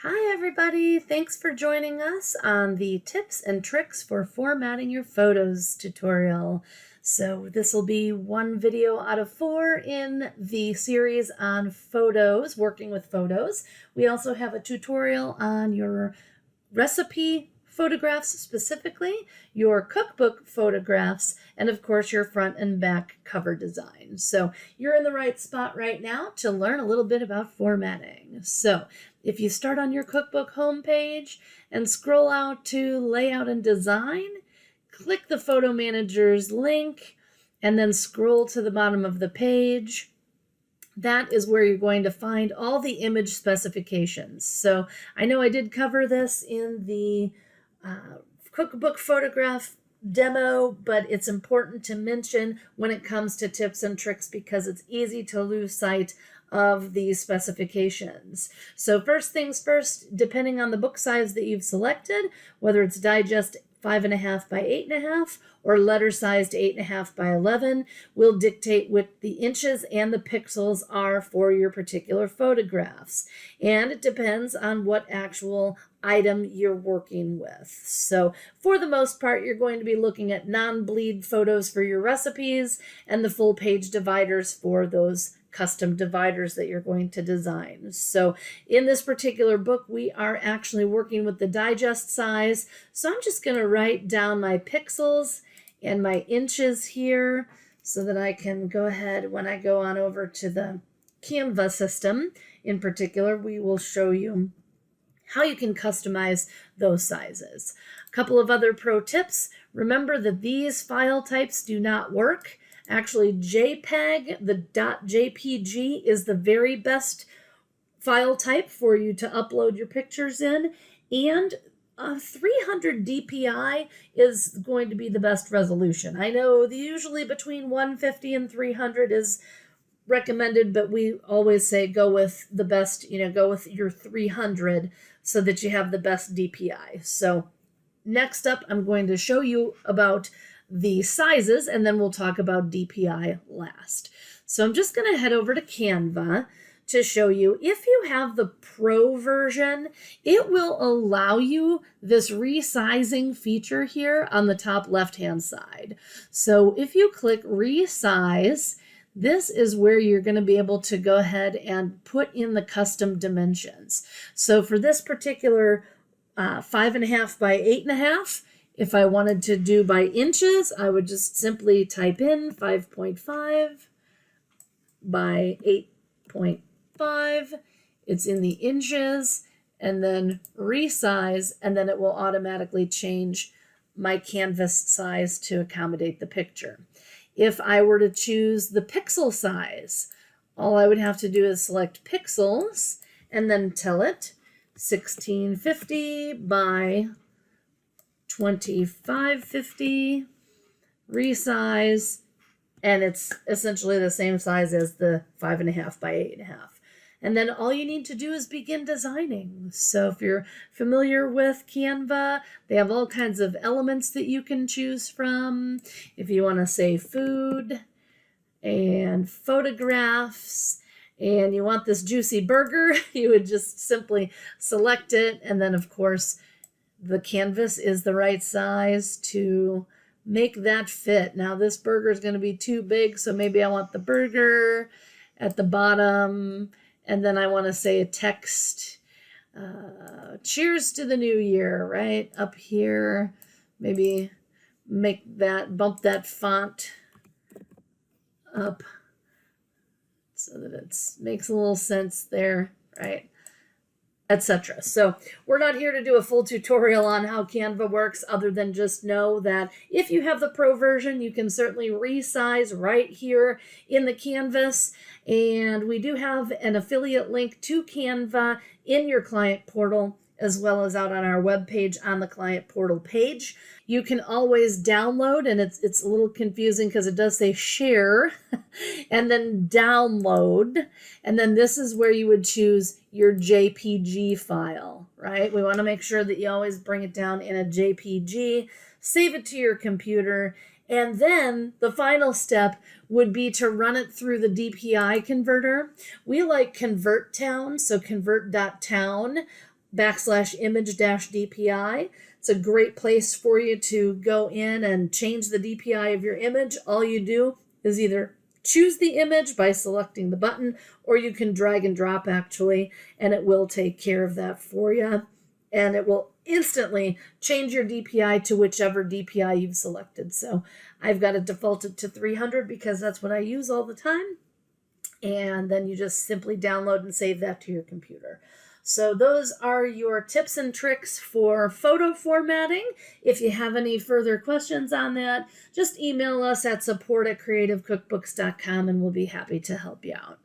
Hi everybody, thanks for joining us on the tips and tricks for formatting your photos tutorial. So this will be one video out of 4 in the series on photos, working with photos. We also have a tutorial on your recipe photographs, specifically your cookbook photographs, and of course your front and back cover design. So you're in the right spot right now to learn a little bit about formatting. So if you start on your cookbook homepage and scroll out to layout and design, click the photo manager's link and then scroll to the bottom of the page. That is where you're going to find all the image specifications. So I know I did cover this in the cookbook photograph demo, but it's important to mention when it comes to tips and tricks because it's easy to lose sight of these specifications. So first things first, depending on the book size that you've selected, whether it's digest 5.5 by 8.5 or letter sized 8.5 by 11, will dictate what the inches and the pixels are for your particular photographs. And it depends on what actual item you're working with. So for the most part, you're going to be looking at non-bleed photos for your recipes and the full page dividers for those custom dividers that you're going to design. So in this particular book, we are actually working with the digest size. So I'm just going to write down my pixels and my inches here so that I can go ahead when I go on over to the Canva system. In particular, we will show you how you can customize those sizes. A couple of other pro tips. Remember that these file types do not work. Actually, JPEG, the .jpg, is the very best file type for you to upload your pictures in, and 300 DPI is going to be the best resolution. I know usually between 150 and 300 is recommended, but we always say go with the best, go with your 300 so that you have the best DPI. So next up, I'm going to show you about the sizes, and then we'll talk about DPI last. So I'm just going to head over to Canva to show you. If you have the Pro version, it will allow you this resizing feature here on the top left-hand side. So if you click Resize, this is where you're going to be able to go ahead and put in the custom dimensions. So for this particular 5.5 by 8.5, if I wanted to do by inches, I would just simply type in 5.5 by 8.5. It's in the inches, and then resize, and then it will automatically change my canvas size to accommodate the picture. If I were to choose the pixel size, all I would have to do is select pixels and then tell it 1650 by 2550, resize, and it's essentially the same size as the 5.5 by 8.5. And then all you need to do is begin designing. So if you're familiar with Canva, they have all kinds of elements that you can choose from. If you want to say food and photographs, and you want this juicy burger, you would just simply select it, and then of course the canvas is the right size to make that fit. Now this burger is going to be too big, so maybe I want the burger at the bottom, and then I want to say a text, cheers to the new year, right up here. Maybe bump that font up so that it makes a little sense there, right? Etc. So we're not here to do a full tutorial on how Canva works, other than just know that if you have the Pro version, you can certainly resize right here in the canvas. And we do have an affiliate link to Canva in your client portal, as well as out on our webpage on the client portal page. You can always download, and it's a little confusing because it does say share and then download. And then this is where you would choose your JPG file, right? We want to make sure that you always bring it down in a JPG, save it to your computer, and then the final step would be to run it through the DPI converter. We like ConvertTown, so convert.town. /image-DPI. It's a great place for you to go in and change the DPI of your image. All you do is either choose the image by selecting the button, or you can drag and drop actually, and it will take care of that for you. And it will instantly change your DPI to whichever DPI you've selected. So I've got it defaulted to 300 because that's what I use all the time. And then you just simply download and save that to your computer. So those are your tips and tricks for photo formatting. If you have any further questions on that, just email us at support@creativecookbooks.com and we'll be happy to help you out.